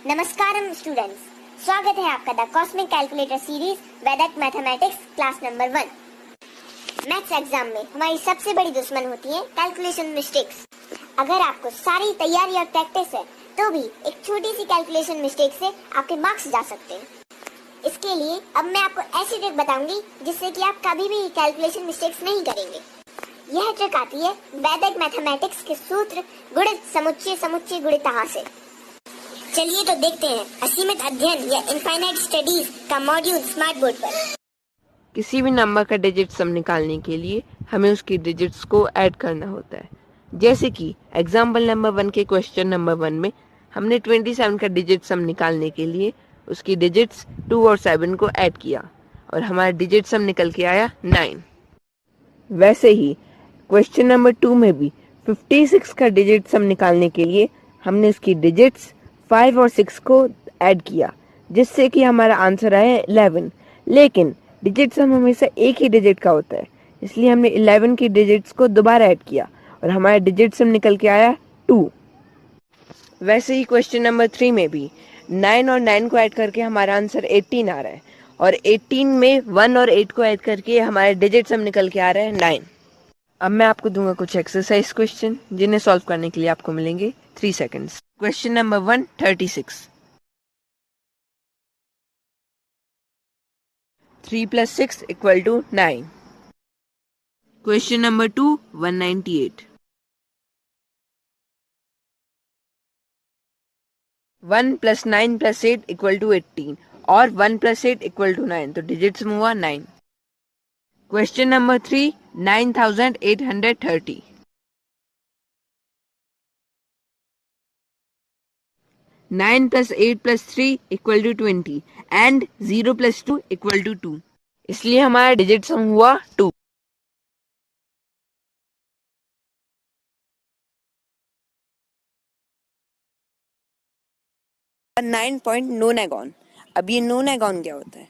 नमस्कारम students, स्वागत है आपका द कॉस्मिक कैलकुलेटर सीरीज वैदिक mathematics class number 1। Maths exam में हमारी सबसे बड़ी दुश्मन होती है कैलकुलेशन मिस्टेक्स। अगर आपको सारी तैयारी और प्रैक्टिस है तो भी एक छोटी सी कैलकुलेशन मिस्टेक से आपके मार्क्स जा सकते हैं। इसके लिए अब मैं आपको ऐसी ट्रिक बताऊंगी जिससे कि आप कभी भी कैलकुलेशन मिस्टेक्स नहीं करेंगे। यह ट्रिक आती है वैदिक मैथमेटिक्स के सूत्र गुणित समुच्चय समुच्चय गुणितः से। चलिए तो देखते हैं असीमित अध्ययन या इनफाइनाइट स्टडीज का मॉड्यूल स्मार्ट बोर्ड पर। किसी भी नंबर का डिजिट सम निकालने के लिए हमें उसकी डिजिट्स को ऐड करना होता है। जैसे कि एग्जाम्पल नंबर 1 के क्वेश्चन नंबर 1 में हमने 27 का डिजिट सम निकालने के लिए उसकी डिजिट्स 2 और 7 को ऐड किया और हमारा डिजिट सम निकल के आया 9। वैसे ही क्वेश्चन नंबर 2 में भी 56 का डिजिट सम निकालने के लिए हमने उसकी डिजिट्स 5 और 6 को ऐड किया जिससे कि हमारा आंसर आया 11। लेकिन डिजिट सम हमेशा एक ही डिजिट का होता है, इसलिए हमने 11 की डिजिट्स को दोबारा ऐड किया और हमारा डिजिट सम निकल के आया 2। वैसे ही क्वेश्चन नंबर 3 में भी 9 और 9 को ऐड करके हमारा आंसर 18 आ रहा है और 18 में 1 और 8 को ऐड करके हमारा डिजिट सम निकल के आ रहा है 9। अब मैं आपको दूंगा कुछ एक्सरसाइज क्वेश्चन जिन्हें सॉल्व करने के लिए आपको मिलेंगे 3 seconds. Question number 1 36। 3 plus 6 equal to 9. Question number 2 198. 1 plus 9 plus 8 equal to 18 और 1 plus 8 equal to 9, तो डिजिट्स में हुआ 9। Question number 3 9830. 9 plus 8 plus 3 equal to 20 and 0 plus 2 equal to 2, इसलिए हमारा डिजिट सम हुआ 2। नोनेगॉन। अब ये नोनेगॉन क्या होता है?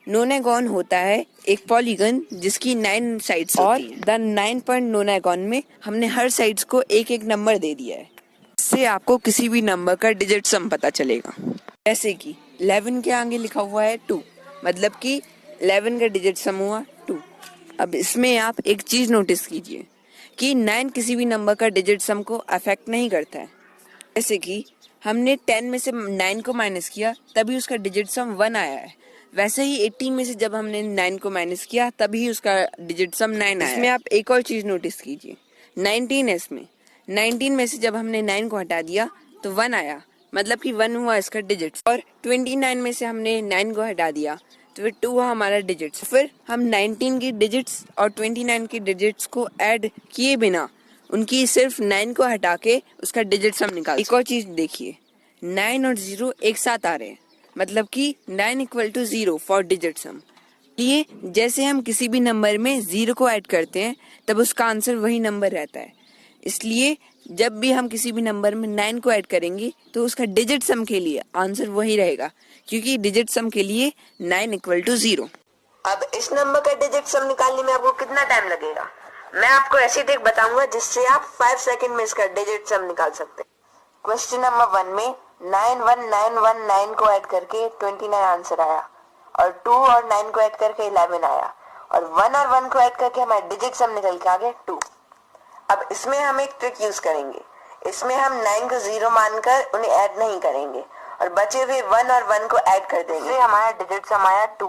नोनेगॉन होता है एक पॉलीगन जिसकी 9 साइड्स होती हैं। द 9 पॉइंट नोनेगॉन में हमने हर साइड्स को एक एक नंबर दे दिया है। इससे आपको किसी भी नंबर का डिजिट सम पता चलेगा। जैसे कि 11 के आगे लिखा हुआ है 2, मतलब कि 11 का डिजिट सम हुआ 2। अब इसमें आप एक चीज नोटिस कीजिए कि 9 किसी भी नंबर का डिजिट सम को अफेक्ट नहीं करता है। जैसे कि हमने 10 में से 9 को माइनस किया तभी उसका डिजिट सम 1 आया है। वैसे ही 18 में से जब हमने 9 को माइनस किया तभी उसका डिजिट सम 9 आया। इसमें आप एक और चीज नोटिस कीजिए, 19 है इसमें। 19 में से जब हमने 9 को हटा दिया तो 1 आया, मतलब कि 1 हुआ इसका डिजिट। और 29 में से हमने 9 को हटा दिया तो फिर 2 हुआ हमारा डिजिट्स। फिर हम 19 की डिजिट्स और 29 की डिजिट्स को ऐड किए बिना उनकी सिर्फ 9 को हटा के उसका डिजिट सम निकाल। एक और चीज देखिए, 9 और 0 एक साथ आ रहे हैं, मतलब कि 9 equal to 0 for digit sum. ये जैसे हम किसी भी नंबर में 0 को ऐड करते हैं तब उसका आंसर वही नंबर रहता है। इसलिए जब भी हम किसी भी नंबर में 9 को ऐड करेंगे तो उसका डिजिट सम के लिए आंसर वही रहेगा, क्योंकि डिजिट सम के लिए 9 इक्वल टू 0। अब इस नंबर का डिजिट सम निकालने में आपको कितना टाइम लगेगा? मैं आपको ऐसी ट्रिक बताऊंगा जिससे आप 5 सेकंड में इसका डिजिट सम निकाल सकते हैं। क्वेश्चन नंबर 1 में 91919 को ऐड करके 29 आंसर आया और 2 और 9 को ऐड करके 11 आया और 1 और 1 को ऐड करके हमारा डिजिट सम निकल के आ गया 2। अब इसमें हम एक ट्रिक यूज करेंगे। इसमें हम 9 को 0 मानकर उन्हें ऐड नहीं करेंगे और बचे हुए 1 और 1 को ऐड कर देंगे। इसलिए हमारा डिजिट सम आया 2।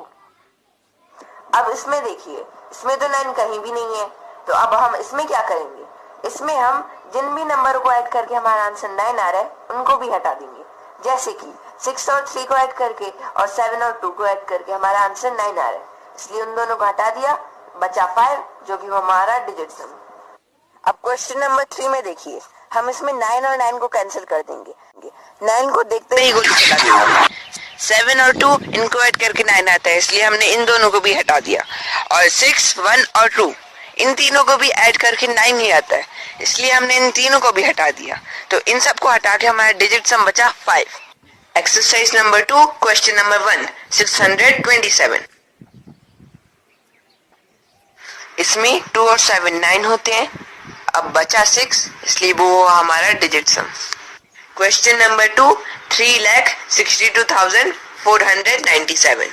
अब इसमें देखिए, इसमें तो 9 कहीं भी नहीं है, तो अब हम इसमें क्या करेंगे? इसमें हम जिन भी नंबर को ऐड करके हमारा आंसर 9 आ रहा है उनको भी हटा देंगे। जैसे कि 6 और 3 को ऐड करके और 7 और 2 को ऐड करके हमारा आंसर 9 आ रहा है, इसलिए उन दोनों को हटा दिया, बचा 5 जो कि हमारा डिजिट सम। अब क्वेश्चन नंबर 3 में देखिए, हम इसमें 9 और 9 को कैंसिल कर देंगे। 9 को देखते ही गोली चला देगा। 7 और 2 इनको ऐड करके 9 आता है, इसलिए हमने इन दोनों को भी हटा दिया। और 6, 1 और 2 इन तीनों को भी ऐड करके 9 ही आता है, इसलिए हमने इन तीनों को भी हटा दिया। तो इन सबको हटा के हमारा डिजिट सम बचा 5। Exercise number 2 question number 1 627। इसमें 2 और 7 9 होते हैं। अब बचा 6, इसलिए वो हमारा डिजिट सम। Question number 2, 3,62,497.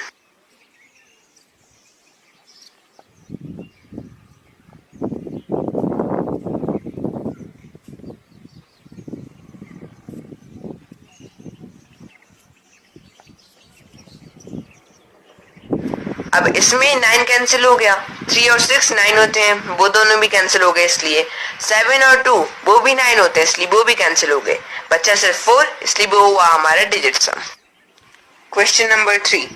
अब इसमें 9 कैंसिल हो गया, 3 और 6 9 होते हैं, वो दोनों भी कैंसिल हो गए, इसलिए 7 और 2 वो भी 9 होते हैं, इसलिए वो भी कैंसिल हो गए, बचा सिर्फ 4, इसलिए वो हुआ हमारा डिजिट सम। Question number 3,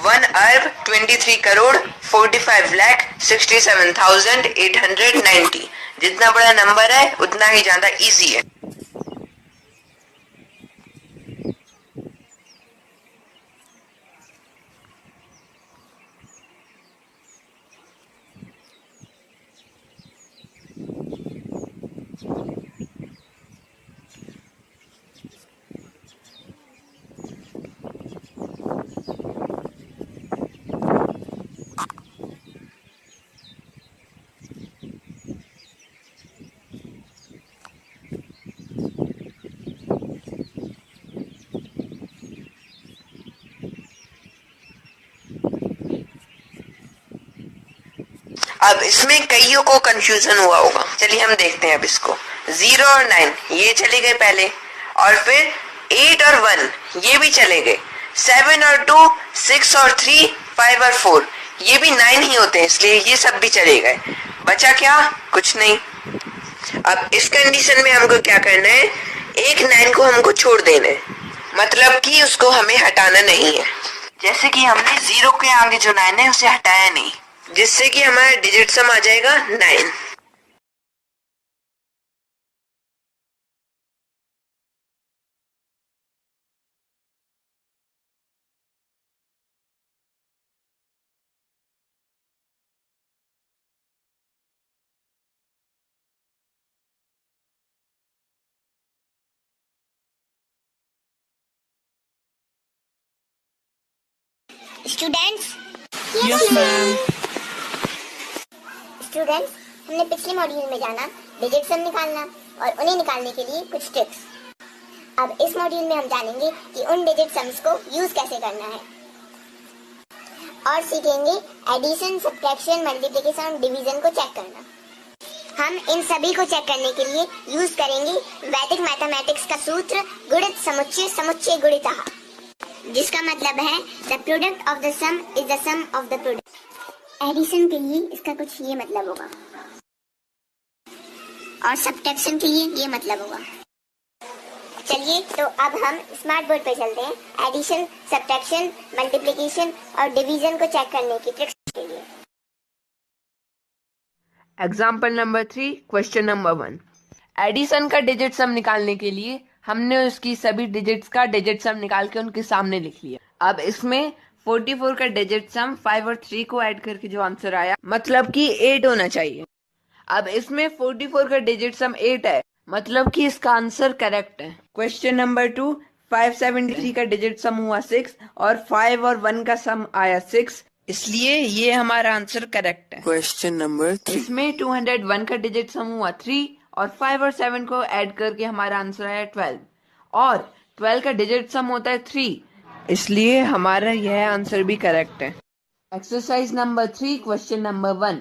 1,23,45,67,890। जितना बड़ा नंबर है उतना ही ज्यादा इजी है। अब इसमें कईयों को कंफ्यूजन हुआ होगा, चलिए हम देखते हैं अब इसको। 0 और 9 ये चले गए पहले, और फिर 8 और 1 ये भी चले गए, 7 और 2, 6 और 3, 5 और 4 ये भी 9 ही होते हैं, इसलिए ये सब भी चले गए, बचा क्या, कुछ नहीं। अब इस कंडीशन में हमको क्या करना है, एक 9 को हमको छोड़ देना है, मतलब कि उसको हमें हटाना नहीं है। जैसे कि हमने 0 के आगे जो 9 है उसे हटाया नहीं, जिससे कि हमारा डिजिट सम आ जाएगा 9। Students, yes ma'am. स्टूडेंट्स, हमने पिछले मॉड्यूल में जाना डिजिट सम निकालना और उन्हें निकालने के लिए कुछ ट्रिक्स। अब इस मॉड्यूल में हम जानेंगे कि उन डिजिट सम्स को यूज कैसे करना है और सीखेंगे एडिशन, सब्ट्रैक्शन, मल्टीप्लिकेशन और डिवीजन को चेक करना। हम इन सभी को चेक करने के लिए यूज करेंगे वैदिक मैथमेटिक्स का सूत्र गुणित समुच्चय समुच्चय गुणितः, जिसका मतलब है the product of the sum is the sum of the product. Addition के लिए इसका कुछ ये मतलब होगा और सब्ट्रैक्शन के लिए ये मतलब होगा। चलिए तो अब हम स्मार्ट बोर्ड पर चलते हैं एडिशन, सब्ट्रैक्शन, मल्टीप्लिकेशन और डिवीजन को चेक करने की ट्रिक्स के लिए। Example number 3, question number 1। Addition का डिजिट सम निकालने के लिए हमने उसकी सभी डिजिट्स का डिजिट सम निकाल के उनके सामने लिख लिया। अब इसमें 44 का डिजिट सम 5 और 3 को ऐड करके जो आंसर आया, मतलब कि 8 होना चाहिए। अब इसमें 44 का डिजिट सम 8 है, मतलब कि इसका आंसर करेक्ट है। क्वेश्चन नंबर 2, 573 का डिजिट सम हुआ 6 और 5 और 1 का सम आया 6, इसलिए ये हमारा आंसर करेक्ट है। क्वेश्चन नंबर 3, इसमें 201 का डिजिट सम हुआ 3 और 5 और 7 को ऐड करके हमारा आंसर आया 12 और 12 का डिजिट सम होता है 3, इसलिए हमारा यह आंसर भी करेक्ट है। Exercise number 3, question number 1।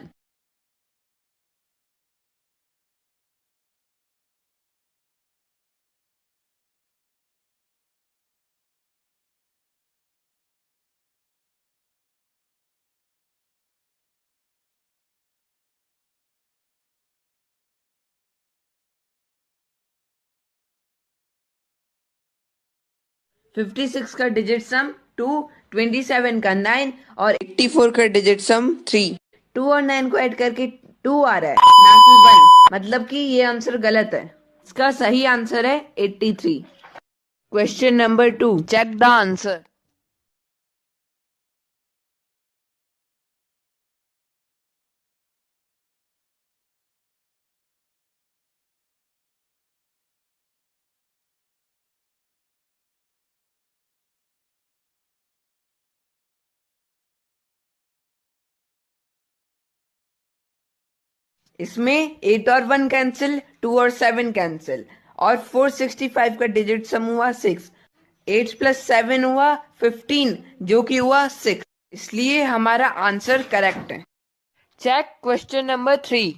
Fifty 56 का डिजिट सम 2, 27 का 9 और 84 का डिजिट सम 3। 2 और 9 को ऐड करके 2 आ रहा है, ना कि 1, मतलब कि ये आंसर गलत है। इसका सही आंसर है 83। Question number 2, check the answer. इसमें 8 और 1 कैंसिल, 2 और 7 कैंसिल और 465 का डिजिट सम हुआ 6। 8 + 7 हुआ 15 जो कि हुआ 6, इसलिए हमारा आंसर करेक्ट है। Check question number 3।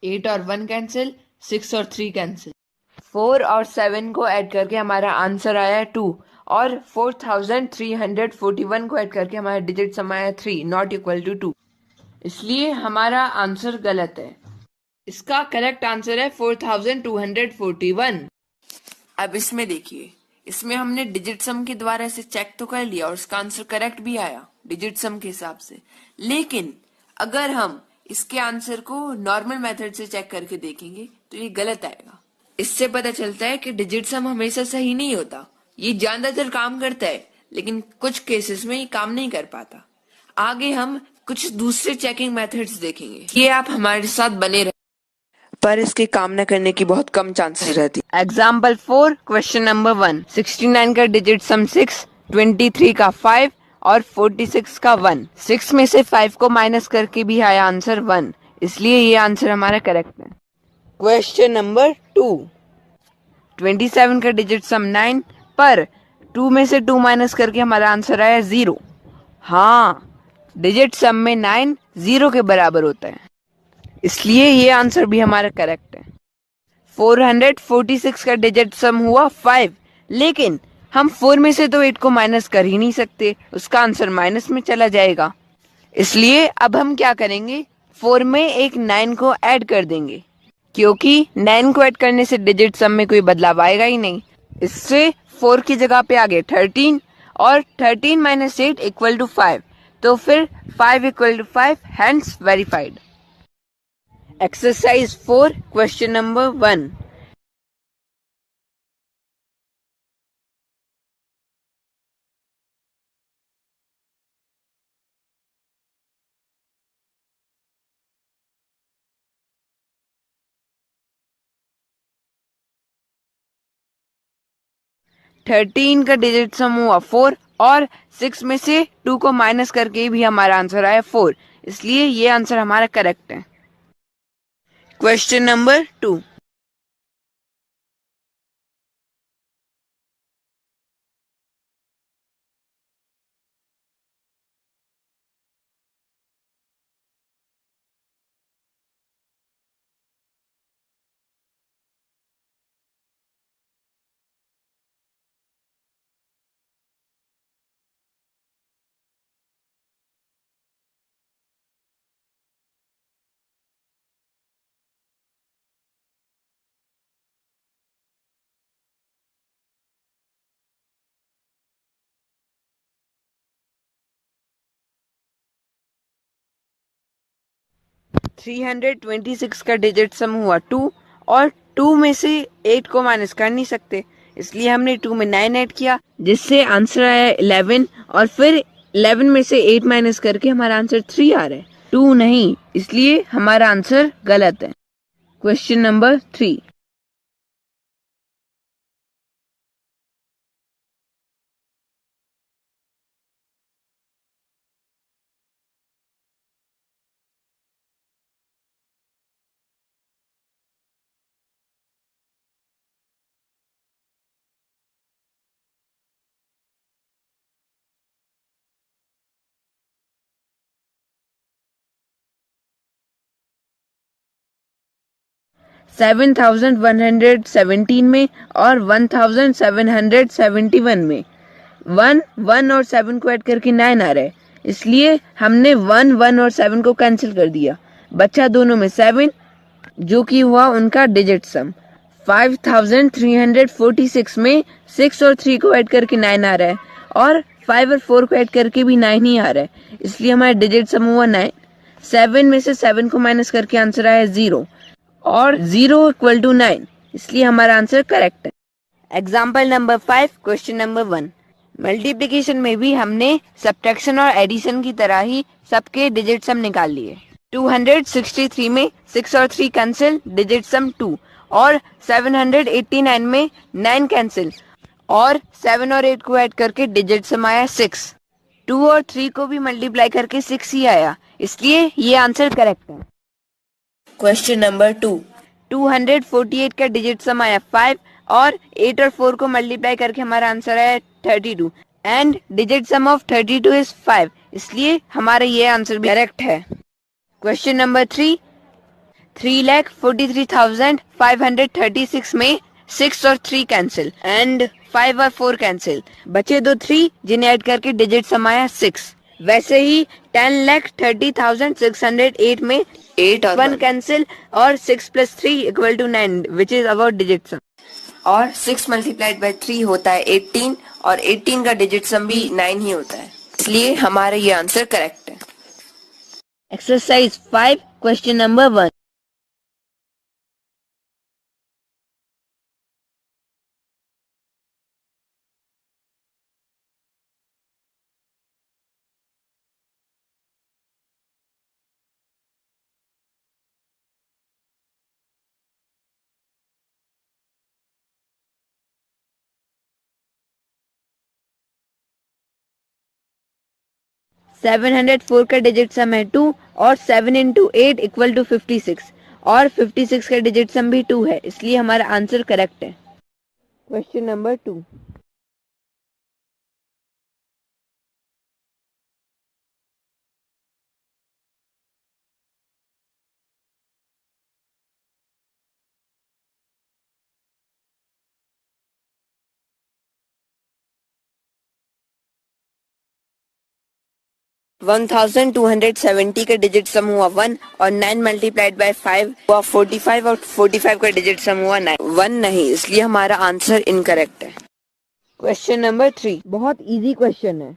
एट और 1 कैंसिल, 6 और 3 कैंसिल, 4 और 7 को ऐड करके हमारा आंसर आया 2 और 4341 को ऐड करके हमारा डिजिट सम आया 3 नॉट इक्वल टू 2, इसलिए हमारा आंसर गलत है। इसका करेक्ट आंसर है 4241। अब इसमें देखिए, इसमें हमने डिजिट सम के द्वारा इसे चेक तो कर लिया और उसका आंसर करेक्ट भी आया डिजिट सम के हिसाब से, लेकिन अगर हम इसके आंसर को नॉर्मल मेथड से चेक करके देखेंगे तो ये गलत आएगा। इससे पता चलता है कि डिजिट सम हमेशा सही नहीं होता, ये ज्यादातर काम करता है लेकिन कुछ केसेस में ये काम नहीं कर पाता। आगे हम कुछ दूसरे चेकिंग मेथड्स देखेंगे, ये आप हमारे साथ बने रहे, पर इसके काम न करने की बहुत कम चांसेस रहती। Example 4 question number 1। 69 का डिजिट सम 6, 23 का 5 और 46 का 1। 6 में से 5 को माइनस करके भी आया आंसर 1, इसलिए ये आंसर हमारा करेक्ट है। Question number 2। 27 का डिजिट सम 9 पर 2 में से 2 माइनस करके हमारा आंसर आया 0। हाँ, डिजिट सम में 9 0 के बराबर होता है, इसलिए ये आंसर भी हमारा करेक्ट है। 446 का डिजिट सम हुआ 5, लेकिन हम 4 में से तो 8 को माइनस कर ही नहीं सकते, उसका आंसर माइनस में चला जाएगा, इसलिए अब हम क्या करेंगे, 4 में एक 9 को ऐड कर देंगे, क्योंकि 9 को ऐड करने से डिजिट सम में कोई बदलाव आएगा ही नहीं। इससे 4 की जगह पे आ गए 13 और 13 - 8 = 5, तो फिर 5 = 5, hence verified. Exercise 4 question number 1। Thirteen का डिजिट सम हुआ 4 और 6 में से 2 को माइनस करके भी हमारा आंसर आया 4, इसलिए ये आंसर हमारा करेक्ट है। Question number 2। $326 का डिजिट सम हुआ 2 और 2 में से 8 को माइनस कर नहीं सकते, इसलिए हमने 2 में 9 ऐड किया, जिससे आंसर आया 11 और फिर 11 में से 8 माइनस करके हमारा आंसर 3 आ रहा है, 2 नहीं, इसलिए हमारा आंसर गलत है। Question number 3। $7,117 में और 1,771 में 1 और 7 को ऐड करके 9 आ रहा है, इसलिए हमने 1 और 7 को कैंसिल कर दिया, बचा दोनों में 7 जो कि हुआ उनका डिजिट सम। 5346 में 6 और 3 को ऐड करके 9 आ रहा है और 5 और 4 को ऐड करके भी 9 ही आ रहा है, इसलिए हमारा डिजिट सम हुआ 9। 7 में से 7 को माइनस करके आंसर आया 0 और 0 = 9, इसलिए हमारा आंसर करेक्ट है। Example number 5 question number 1। Multiplication में भी हमने सब्ट्रैक्शन और एडिशन की तरह ही सबके डिजिट सम निकाल लिए। 263 में 6 और 3 कैंसिल, डिजिट सम 2। और 789 में 9 कैंसिल और 7 और 8 को ऐड करके डिजिट सम आया 6। 2 और 3 को भी मल्टीप्लाई करके 6 ही आया, इसलिए ये आंसर करेक्ट है। Question number 2। 248 का डिजिट सम आया 5 और 8 और 4 को मल्टीप्लाई करके हमारा आंसर आया 32 and digit some of 32 is 5, इसलिए हमारा ये आंसर भी करेक्ट है। Question number 3। 3,43,536 में 6 और 3 कैंसिल एंड 5 और 4 कैंसिल, बचे दो 3 जिन्हें ऐड करके डिजिट सम आया 6। वैसे ही 10,30,608 में 8 और 1 कैंसिल और 6 + 3 = 9 विच इज अवर डिजिट सम। और 6 मल्टीप्लाइड बाय 3 होता है 18 और 18 का डिजिट सम भी 9 ही होता है, इसलिए हमारा ये आंसर करेक्ट है। Exercise 5 question number 1। सेवन 704 का डिजिट सम है 2 और 7 × 8 = 56 और 56 का डिजिट सम भी 2 है, इसलिए हमारा आंसर करेक्ट है। Question number 2। वन 1270 का डिजिट सम हुआ 1 और 9 मल्टीप्लाइड बाय 5 हुआ 45 और 45 का डिजिट सम हुआ 9। 1 नहीं, इसलिए हमारा आंसर इनकरेक्ट है। क्वेश्चन नंबर 3 बहुत इजी क्वेश्चन है।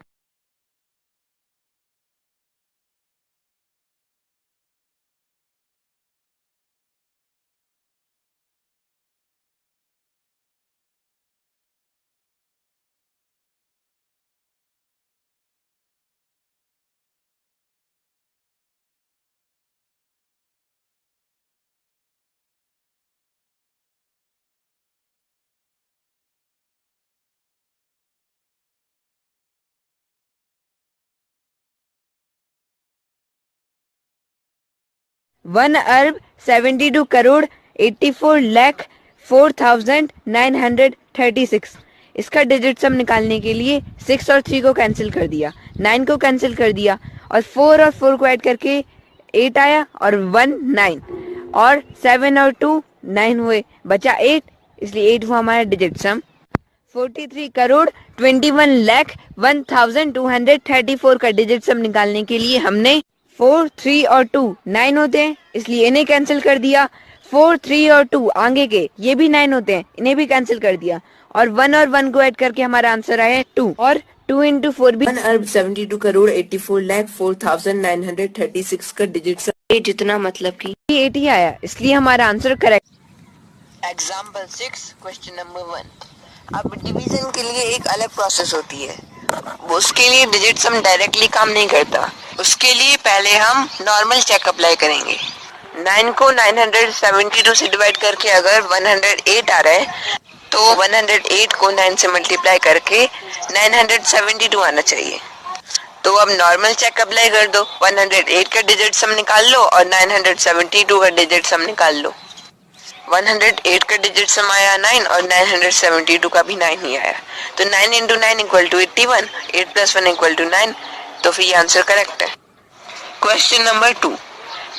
वन अरब 72 करोड़ 84,04,936। इसका डिजिट सम निकालने के लिए 6 और 3 को कैंसिल कर दिया, 9 को कैंसिल कर दिया और 4 और 4 को ऐड करके 8 आया और 1 9 और 7 और 2 9 हुए, बचा 8, इसलिए 8 हुआ हमारा डिजिट सम। 43 करोड़ 21,01,234 का डिजिट सम निकालने के लिए हमने 4 3 और 2 9 होते हैं, इसलिए इन्हें कैंसिल कर दिया। 4 3 और 2 आगे के ये भी 9 होते हैं, इन्हें भी कैंसिल कर दिया और 1 को ऐड करके हमारा आंसर आया 2 और 2 × 4 भी 1 अरब 72 करोड़ 84,04,936 का डिजिट सम, ये जितना मतलब कि 8 ही आया, इसलिए हमारा answer correct. Example 6 question number 1। अब डिवीजन के लिए एक अलग प्रोसेस होती है, उसके लिए डिजिट सम डायरेक्टली काम नहीं करता। उसके लिए पहले हम नॉर्मल चेक अप्लाई करेंगे। 9 को 972 से डिवाइड करके अगर 108 आ रहा है तो 108 को 9 से मल्टीप्लाई करके 972 आना चाहिए। तो अब नॉर्मल चेक अप्लाई कर दो, 108 का डिजिट सम निकाल लो और 972 का डिजिट सम निकाल लो। 108 का डिजिट सम आया 9 और 972 का भी 9 ही आया, तो 9 × 9 = 81, 8 + 1 = 9, तो फिर ये आंसर करेक्ट है। Question number 2।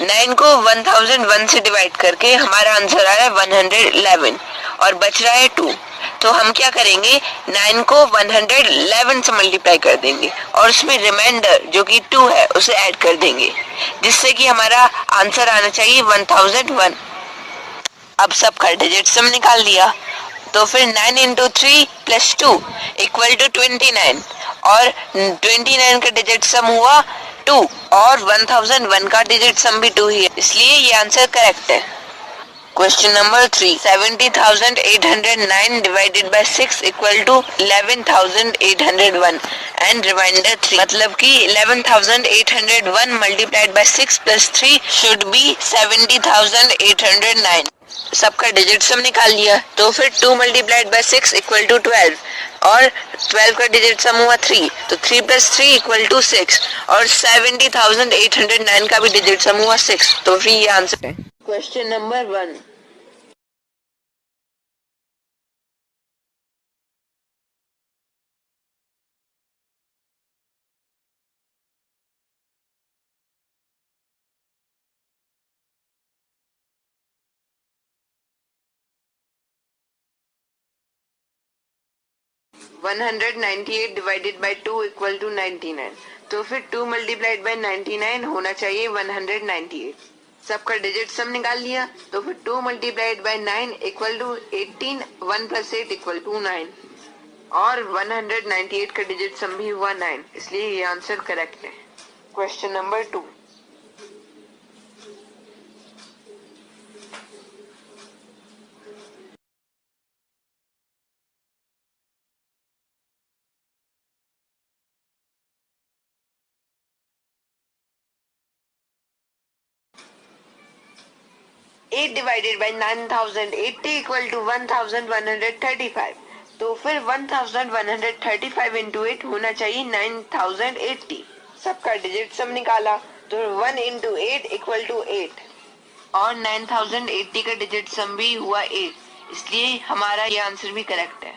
9 को 1001 से डिवाइड करके हमारा आंसर आया 111 और बच रहा है 2, तो हम क्या करेंगे, 9 को 111 से मल्टीप्लाई कर देंगे और उसमें रिमाइंडर जो कि 2 है उसे ऐड कर देंगे, जिससे कि हमारा आंसर आना चाहिए 1001। अब सबका डिजिट सम निकाल लिया, तो फिर 9 × 3 + 2 = 29 और 29 का डिजिट सम हुआ 2 और 1001 का डिजिट सम भी 2 ही है, इसलिए ये आंसर करेक्ट है। Question number 3. 70,809 divided by 6 equal to 11,801 and remainder 3. मतलब कि 11,801 multiplied by 6 plus 3 should be 70,809. सबका डिजिट सम निकाल लिया, तो फिर 2 multiplied by 6 equal to 12 और 12 का डिजिट सम हुआ 3, तो 3 plus 3 equal to 6 और 70,809 का भी डिजिट सम हुआ 6, तो फिर ये आंसर है. Question number 1. One 198 divided by 2 equal to 99. तो फिर 2 multiplied by 99 होना चाहिए 198. सबका डिजिट सम निकाल लिया, तो फिर 2 multiplied by 9 equal to 18. 1 plus 8 equal to 9 और 198 का डिजिट सम भी हुआ 9, इसलिए ये आंसर करेक्ट है. Question number 2. Eight divided by 9,080 equal to 1,135. तो फिर 1,135 into 8 होना चाहिए 9,080. सबका डिजिट सम निकाला, तो 1 into 8 equal to 8 और 9,080 का डिजिट सम भी हुआ 8, इसलिए हमारा ये आंसर भी करेक्ट है.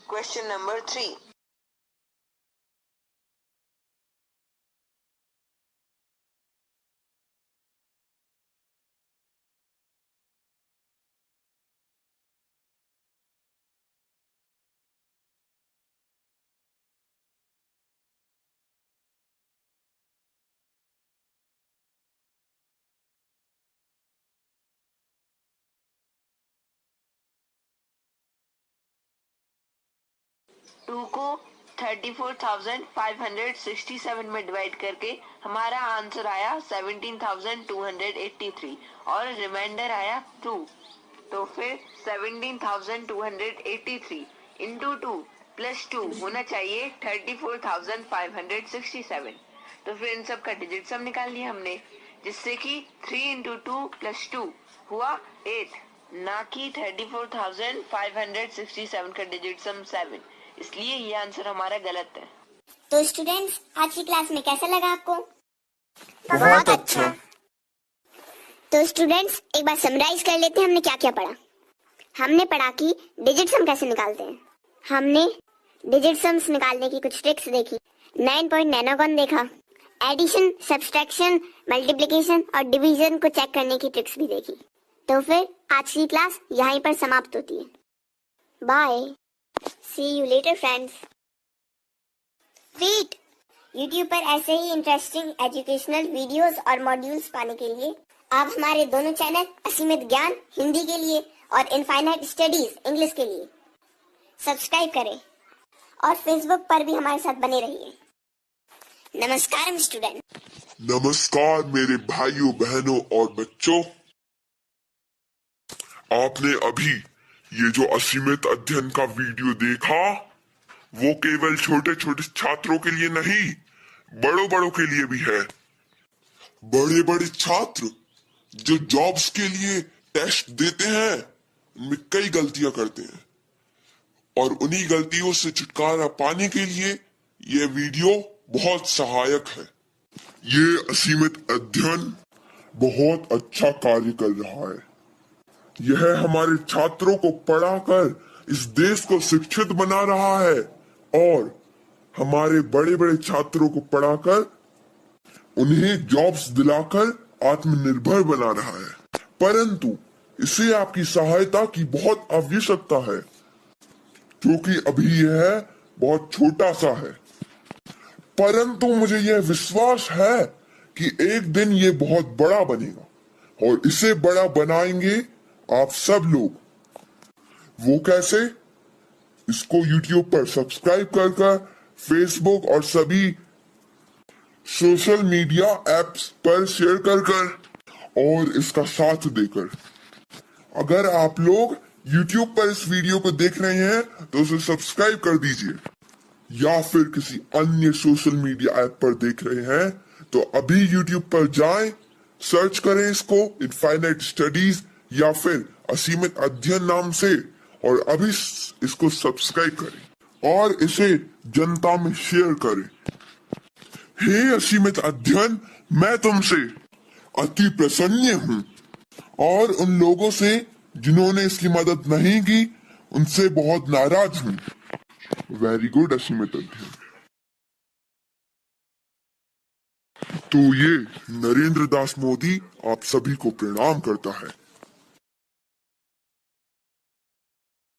Question number 3. टू को 34,567 में डिवाइड करके हमारा आंसर आया 17,283 और रिमाइंडर आया 2. तो फिर 17,283 इंटू 2 प्लस 2 होना चाहिए 34,567. तो फिर इन सब का डिजिट सम निकाल लिया हमने, जिससे कि 3 इंटू 2 प्लस 2 हुआ 8, ना कि 34,567 का डिजिट सम 7, इसलिए ये आंसर हमारा गलत है. तो स्टूडेंट्स, आज की क्लास में कैसा लगा आपको? बहुत अच्छा. तो स्टूडेंट्स, एक बार समराइज कर लेते हैं हमने क्या क्या पढ़ा. हमने पढ़ा कि डिजिट सम कैसे निकालते हैं, हमने डिजिट सम्स निकालने की कुछ ट्रिक्स देखी, 9 पॉइंट नैनोगॉन देखा, एडिशन, सब्सट्रैक्शन, मल्टीप्लिकेशन और डिवीजन को चेक करने की ट्रिक्स भी देखी. तो फिर आज की क्लास यहीं पर समाप्त होती है. Bye. See you later friends. Wait! YouTube पर ऐसे ही इंटरेस्टिंग एजुकेशनल वीडियोस और मॉड्यूल्स पाने के लिए आप हमारे दोनों चैनल असीमित ज्ञान हिंदी के लिए और इनफाइनाइट स्टडीज इंग्लिश के लिए सब्सक्राइब करें और फेसबुक पर भी हमारे साथ बने रहिए. नमस्कार स्टूडेंट. नमस्कार मेरे भाइयों, बहनों और बच्चों. आपने अभी ये जो असीमित अध्ययन का वीडियो देखा, वो केवल छोटे छोटे छात्रों के लिए नहीं, बड़ों के लिए भी है. बड़े बड़े छात्र जो जॉब्स के लिए टेस्ट देते हैं, उनमें कई गलतियां करते हैं और उन्हीं गलतियों से छुटकारा पाने के लिए ये वीडियो बहुत सहायक है. ये असीमित अध्ययन बहुत अच्छा कार्य कर रहा है. यह हमारे छात्रों को पढ़ाकर इस देश को शिक्षित बना रहा है और हमारे बड़े बड़े छात्रों को पढ़ाकर उन्हें जॉब्स दिलाकर आत्मनिर्भर बना रहा है. परंतु इसे आपकी सहायता की बहुत आवश्यकता है, क्योंकि अभी यह बहुत छोटा सा है. परंतु मुझे यह विश्वास है कि एक दिन ये बहुत बड़ा बनेगा और इसे बड़ा बनाएंगे आप सब लोग. वो कैसे? इसको YouTube पर सब्सक्राइब कर फेसबुक और सभी सोशल मीडिया एप्स पर शेयर कर और इसका साथ देकर अगर आप लोग YouTube पर इस वीडियो को देख रहे हैं तो उसे सब्सक्राइब कर दीजिए, या फिर किसी अन्य सोशल मीडिया ऐप पर देख रहे हैं तो अभी YouTube पर जाएं, सर्च करें इसको इनफाइनाइट स्टडीज या फिर असीमित अध्ययन नाम से, और अभी इसको सब्सक्राइब करें और इसे जनता में शेयर करें। हे असीमित अध्ययन, मैं तुमसे अति प्रसन्न हूँ और उन लोगों से जिन्होंने इसकी मदद नहीं की उनसे बहुत नाराज हूँ। वेरी गुड असीमित अध्ययन। तो ये नरेंद्र दास मोदी आप सभी को प्रणाम करता है।